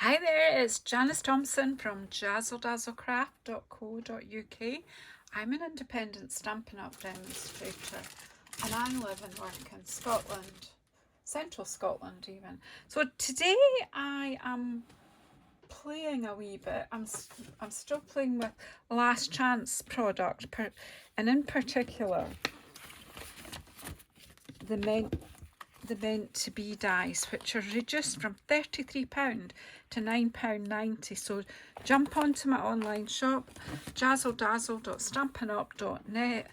Hi there, it's Janice Thomson from JazzleDazzleCraft.co.uk. I'm an independent Stampin' Up demonstrator and I live and work in Scotland, central Scotland even. So today I am playing a wee bit. I'm still playing with Last Chance product and in particular the meant to be dies, which are reduced from £33 to £9.90. So jump onto my online shop, JazzleDazzle.stampinup.net,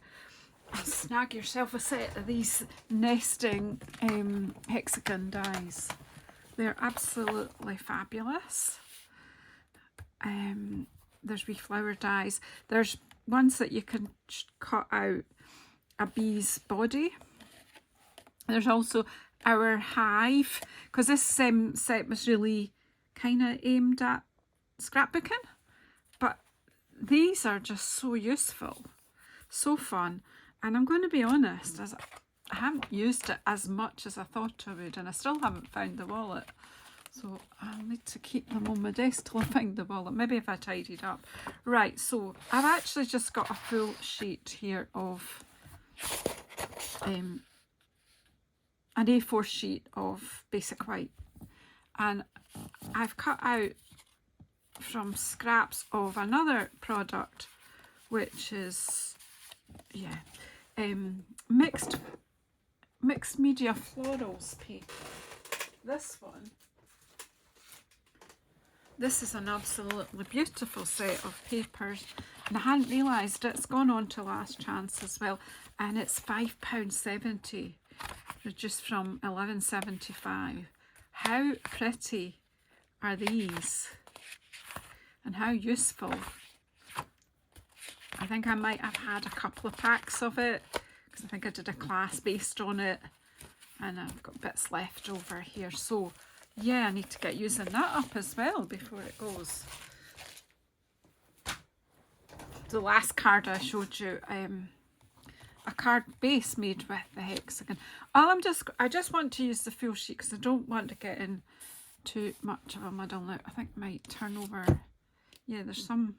and snag yourself a set of these nesting hexagon dies. They're absolutely fabulous. There's wee flower dies. There's ones that you can cut out a bee's body. There's also our hive, because this set was really kind of aimed at scrapbooking, but these are just so useful, so fun. And I'm going to be honest, as I haven't used it as much as I thought I would, and I still haven't found the wallet, so I'll need to keep them on my desk till I find the wallet, maybe if I tidied up. Right, so I've actually just got a full sheet here of an A4 sheet of basic white, and I've cut out from scraps of another product which is mixed media florals paper. This is an absolutely beautiful set of papers, and I hadn't realised it's gone on to Last Chance as well, and it's £5.70. reduced from £11.75. How pretty are these and how useful. I think I might have had a couple of packs of it because I think I did a class based on it, and I've got bits left over here, so yeah, I need to get using that up as well before it goes. The last card I showed you, a card base made with the hexagon. I just want to use the full sheet because I don't want to get in too much of a muddle now. I think it might turn over. Yeah, there's some.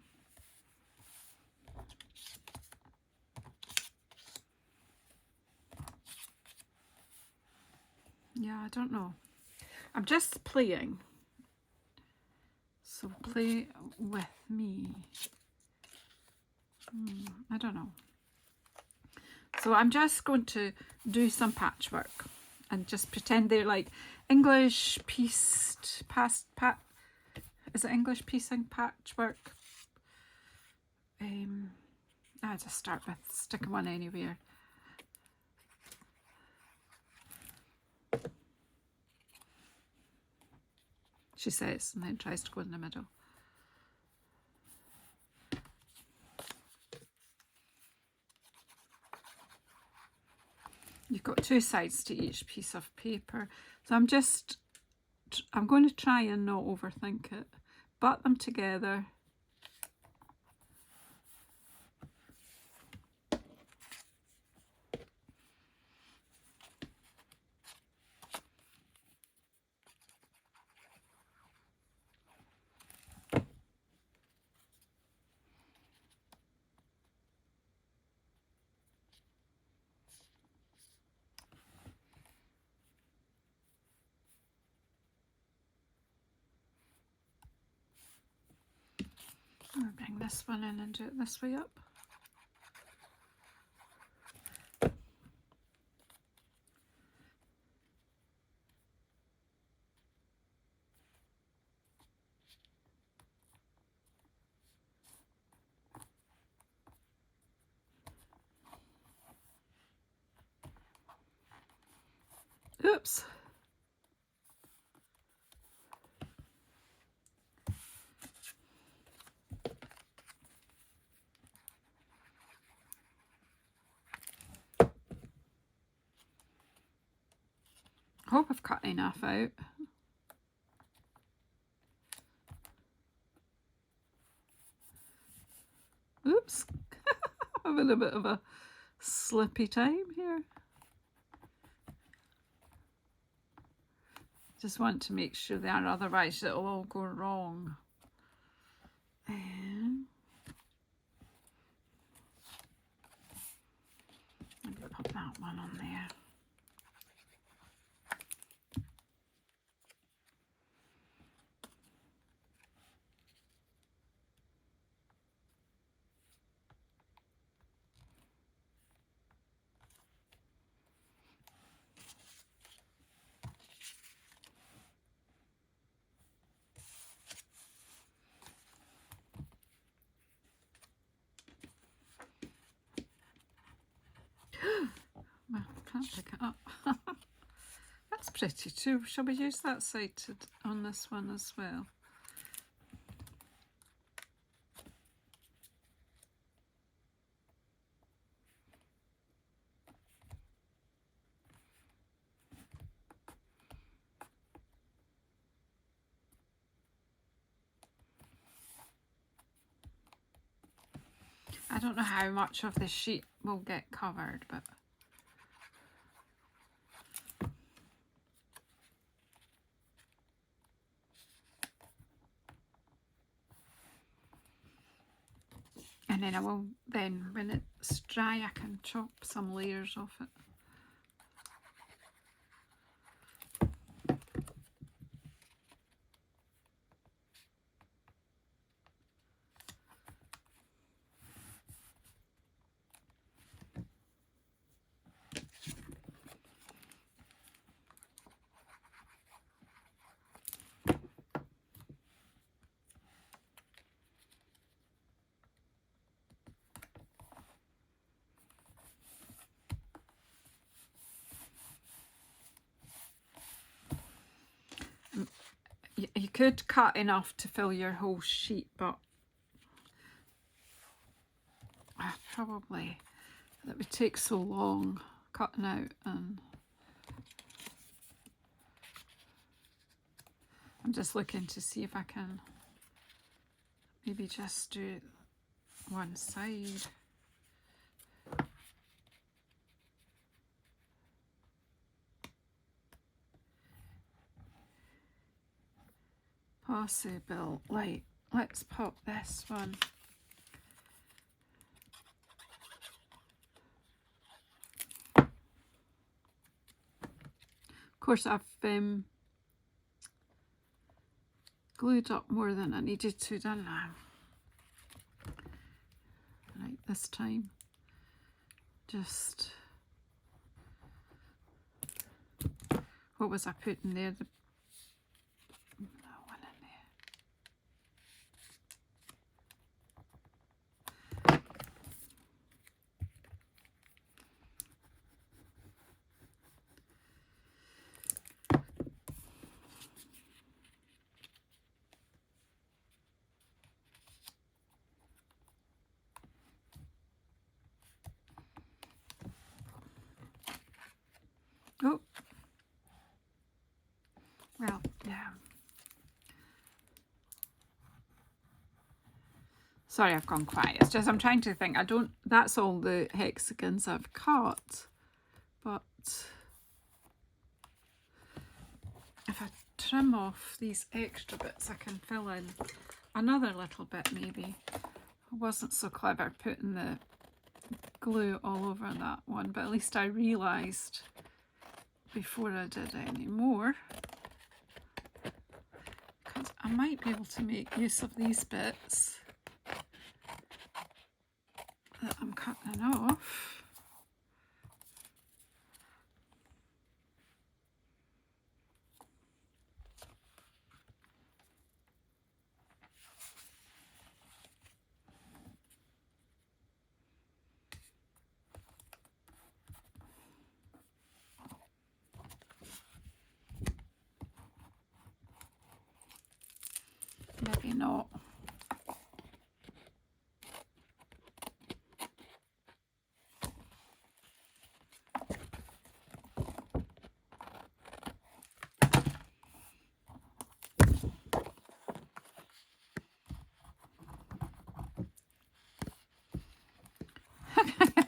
Yeah, I don't know. I'm just playing. So play with me. I don't know. So I'm just going to do some patchwork and just pretend they're like English pieced is it English piecing patchwork? I just start with sticking one anywhere. She says, and then tries to go in the middle. You've got two sides to each piece of paper. So I'm going to try and not overthink it. Butt them together. I'll bring this one in and do it this way up. Oops. I hope I've cut enough out. Oops. Having a bit of a slippy time here. Just want to make sure they are, otherwise it'll all go wrong. And maybe put that one on there. Well, I can't pick it up. That's pretty too. Shall we use that side on this one as well? I don't know how much of the sheet will get covered, but and then I will, then when it's dry, I can chop some layers off it. You could cut enough to fill your whole sheet, but probably that would take so long cutting out, and I'm just looking to see if I can maybe just do one side. Possible. Like, let's pop this one. Of course, I've glued up more than I needed to, didn't I? Right, this time, just, what was I putting there? The one in there. Oh, well, yeah. Sorry, I've gone quiet. It's just I'm trying to think. That's all the hexagons I've cut, but if I trim off these extra bits, I can fill in another little bit maybe. I wasn't so clever putting the glue all over that one, but at least I realised before I did any more, because I might be able to make use of these bits that I'm cutting off. Maybe not.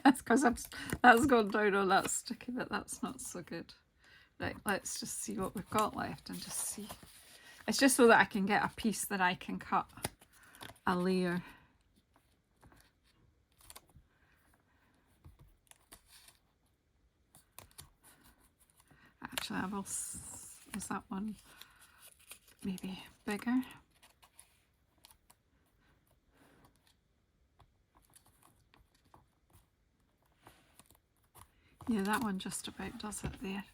That's because that's gone down on that sticky bit. That's not so good. Right, let's just see what we've got left and just see. It's just so that I can get a piece that I can cut a layer. Actually, I will, is that one maybe bigger? Yeah, that one just about does it there.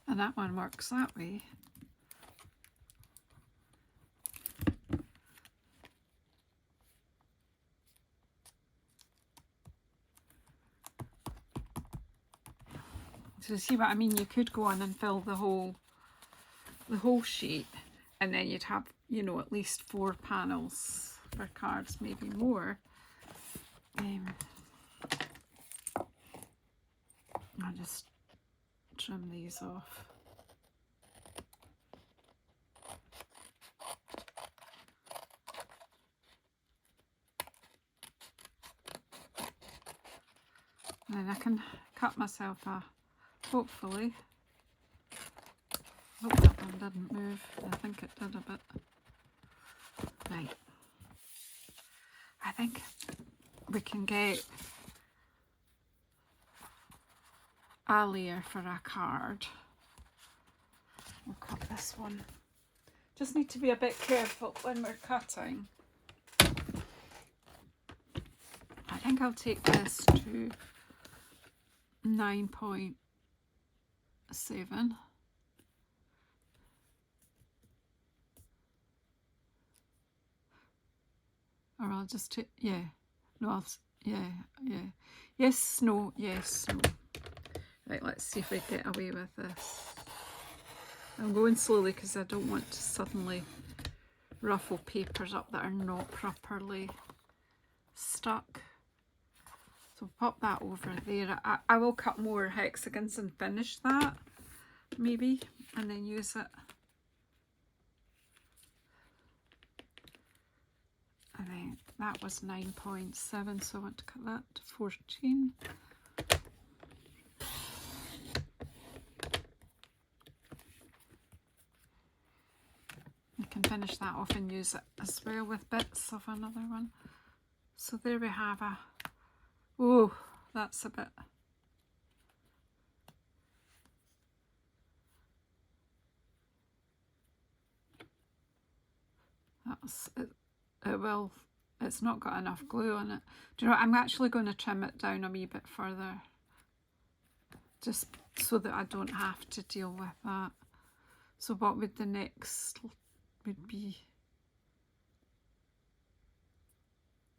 And that one works that way. So see what I mean? You could go on and fill the whole sheet, and then you'd have, you know, at least 4 panels for cards, maybe more. I'll just trim these off. And then I can cut myself a, hopefully. Hope that one didn't move. I think it did a bit. Right. I think we can get a layer for a card. We'll cut this one. Just need to be a bit careful when we're cutting. I think I'll take this to 9.7. Or I'll just take, yeah. No, I'll, yeah. Yes, no, yes, no. Right, let's see if we get away with this. I'm going slowly because I don't want to suddenly ruffle papers up that are not properly stuck. So pop that over there. I will cut more hexagons and finish that, maybe, and then use it. And then that was 9.7, so I want to cut that to 14. I can finish that off and use it as well with bits of another one. So there we have a, oh, that's a bit, that's it. It will, it's not got enough glue on it. Do you know what, I'm actually going to trim it down a wee bit further, just so that I don't have to deal with that. So what would the next would be?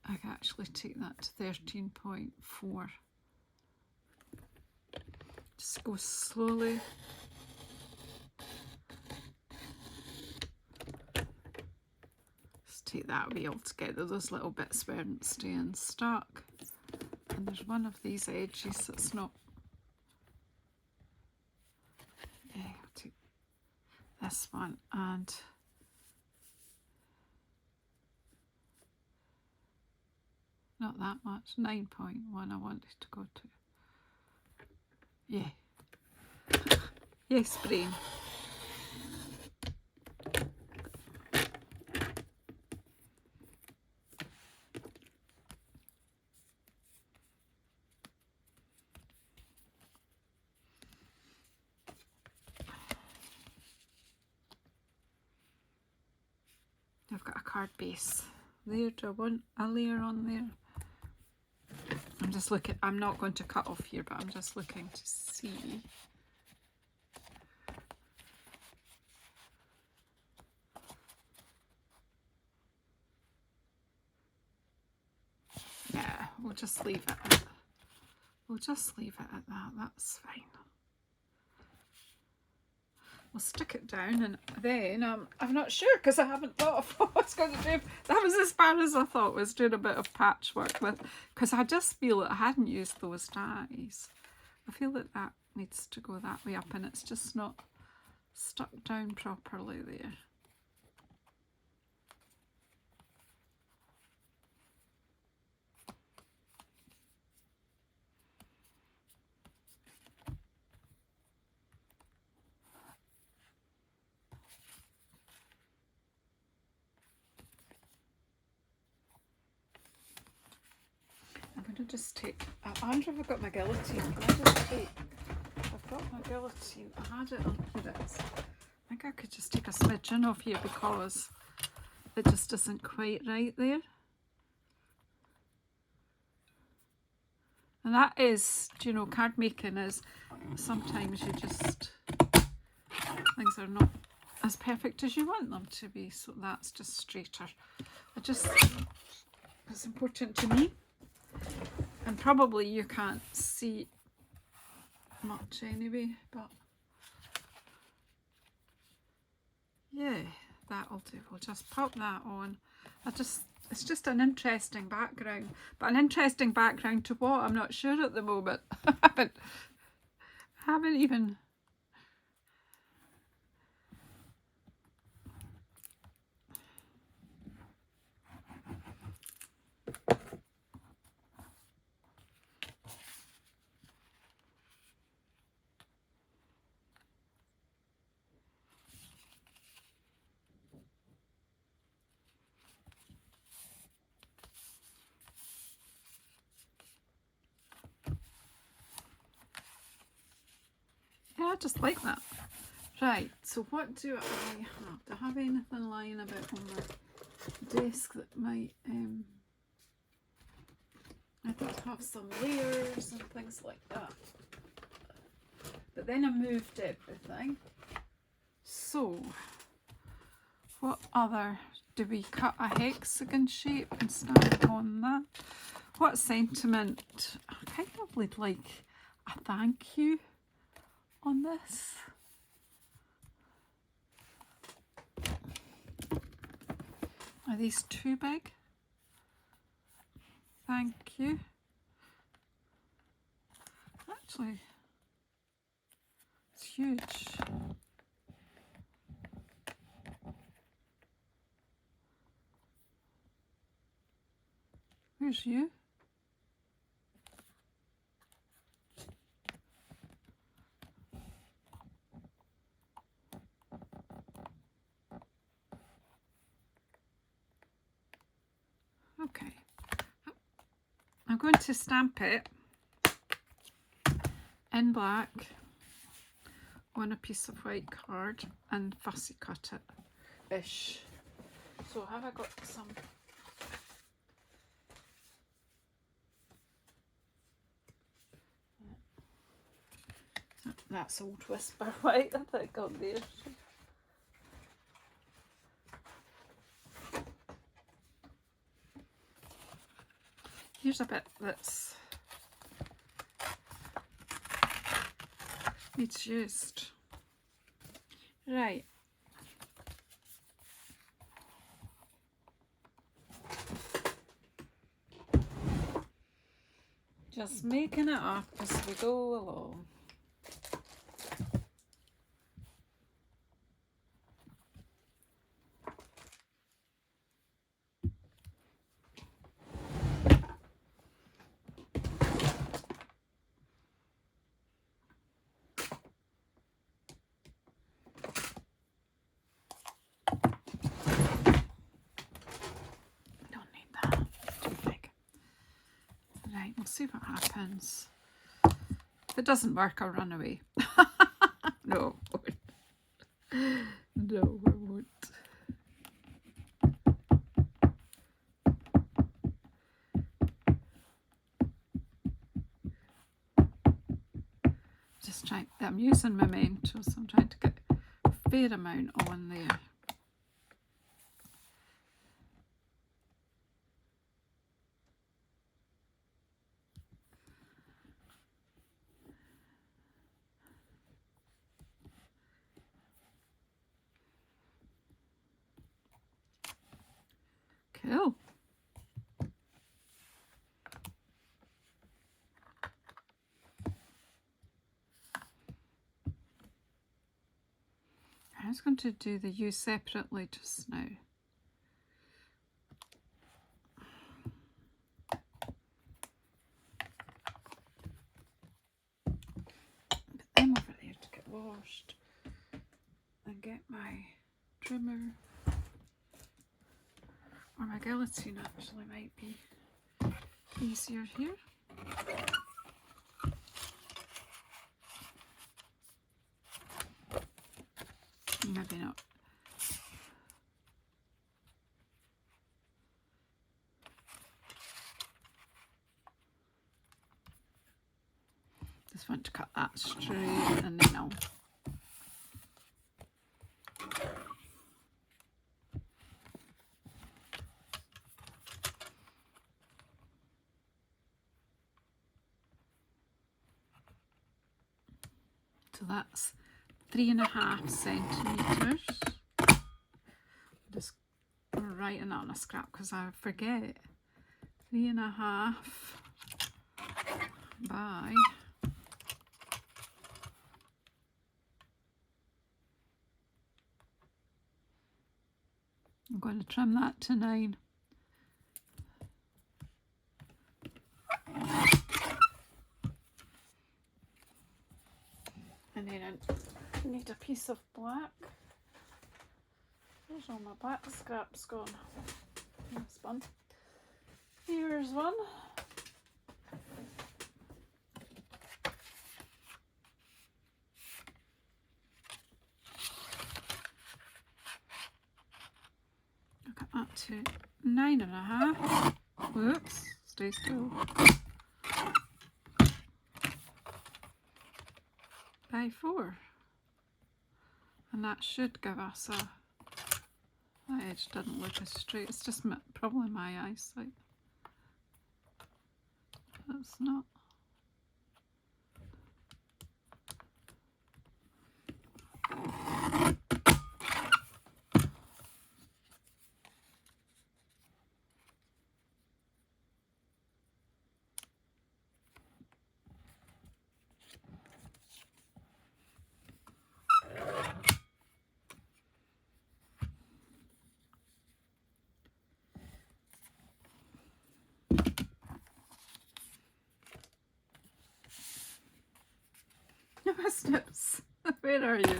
I can actually take that to 13.4. Just go slowly. Just take that away altogether. Those little bits weren't staying stuck. And there's one of these edges that's not. Yeah, I'll take this one and not that much, 9.1 I wanted to go to. Yeah. Yes, brain. I've got a card base there. Do I want a layer on there? I'm just looking, I'm not going to cut off here, but I'm just looking to see. Yeah, we'll just leave it at, we'll just leave it at that, that's fine. I'll stick it down, and then I'm not sure because I haven't thought of what I was going to do. That was as far as I thought, was doing a bit of patchwork with, because I just feel that I hadn't used those dies. I feel that that needs to go that way up, and it's just not stuck down properly there. I'm going to just take, I wonder if I've got my guillotine. Can I just take, I've got my guillotine, I had it on here. I think I could just take a smidgen off here because it just isn't quite right there. And that is, you know, card making is sometimes you just, things are not as perfect as you want them to be. So that's just straighter. It's important to me. And probably you can't see much anyway, but yeah, that'll do. We'll just pop that on. It's just an interesting background, but an interesting background to what? I'm not sure at the moment. I haven't even. Yeah, I just like that. Right, so what do I have? Do I have anything lying about on my desk that might, I did have some layers and things like that. But then I moved everything. So, what other, do we cut a hexagon shape and stamp on that? What sentiment? I kind of would like a thank you on this. Are these too big? Thank you. Actually, it's huge. Where's you? Okay. I'm going to stamp it in black on a piece of white card and fussy cut it ish. So have I got some? That's Old Whisper White, I think, on there. Here's a bit that's needs used. Right. Just making it up as we go along. We'll see what happens. If it doesn't work, I'll run away. No, I won't. No, I won't. Just trying, I'm using mementos. I'm trying to get a fair amount on there. Cool. I was going to do the U separately just now. Put them over there to get washed and get my trimmer, or my guillotine actually might be easier here. Maybe not. Just want to cut that straight and then I'll so that's 3.5 centimeters. Just writing that on a scrap because I forget. 3.5 by I'm going to trim that to 9. And then I need a piece of black. Where's all my black scraps gone? Here's one. Here's one. I'll cut that to 9.5. Whoops, stay still. By 4. And that should give us a, that edge doesn't look as straight, it's just probably my eyesight. That's not. Snips. Where are you?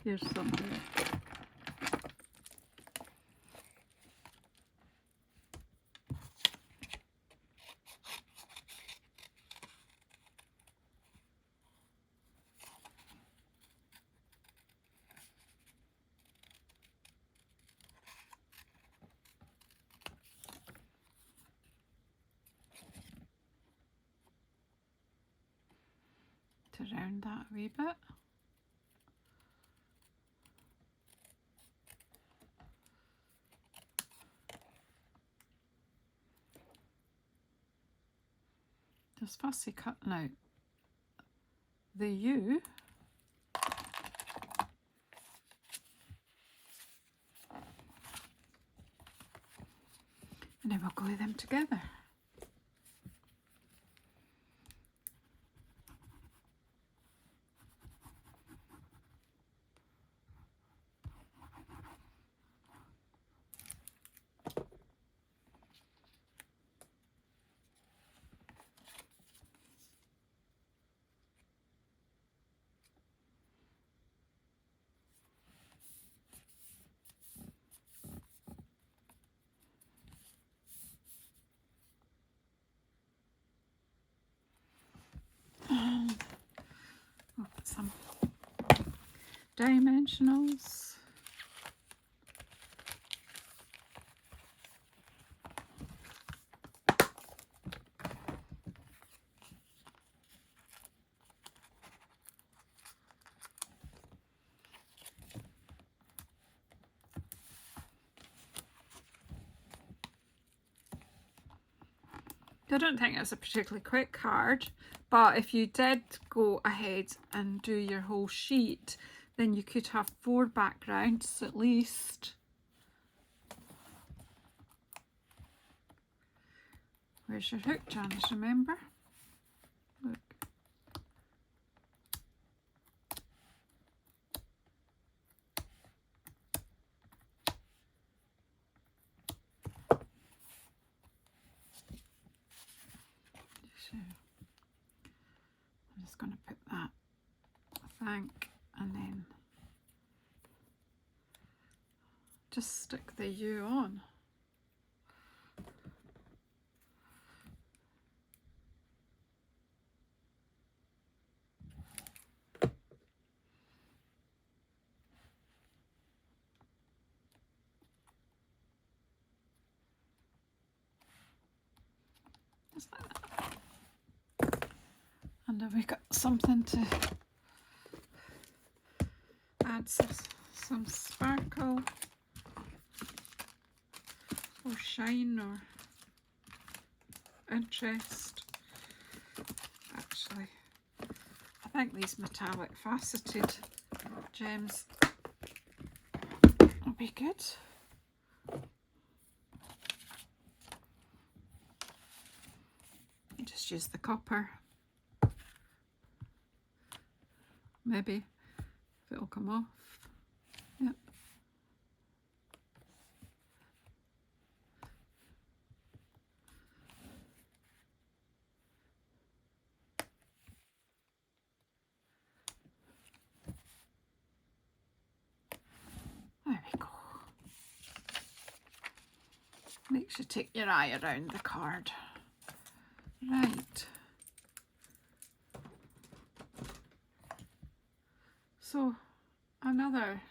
Here's something. To round that a wee bit. Just fussy cutting out the U. And then we'll glue them together. We'll put some dimensionals. I don't think it's a particularly quick card, but if you did go ahead and do your whole sheet, then you could have 4 backgrounds at least. Where's your hook, Janice, remember? Look. So, I'm just going to put that thank and then just stick the U on. Just like that. And have we got something to add some sparkle or shine or interest? Actually, I think these metallic faceted gems will be good. Just use the copper. Maybe if it'll come off. Yep. There we go. Makes you take your eye around the card. Right. So another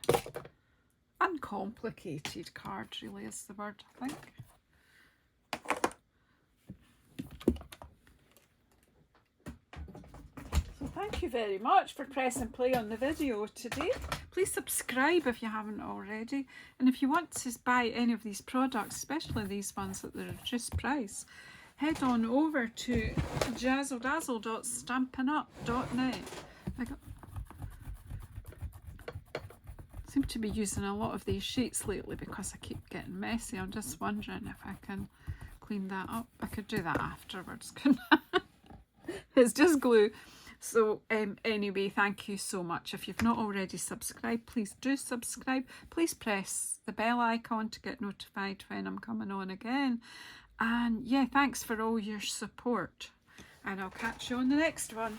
uncomplicated card really is the word, I think. So thank you very much for pressing play on the video today. Please subscribe if you haven't already. And if you want to buy any of these products, especially these ones at the reduced price, head on over to JazzleDazzle.stampinup.net. I seem to be using a lot of these sheets lately because I keep getting messy. I'm just wondering if I can clean that up. I could do that afterwards, couldn't I? It's just glue. So anyway, thank you so much. If you've not already subscribed, please do subscribe. Please press the bell icon to get notified when I'm coming on again. And yeah, thanks for all your support. And I'll catch you on the next one.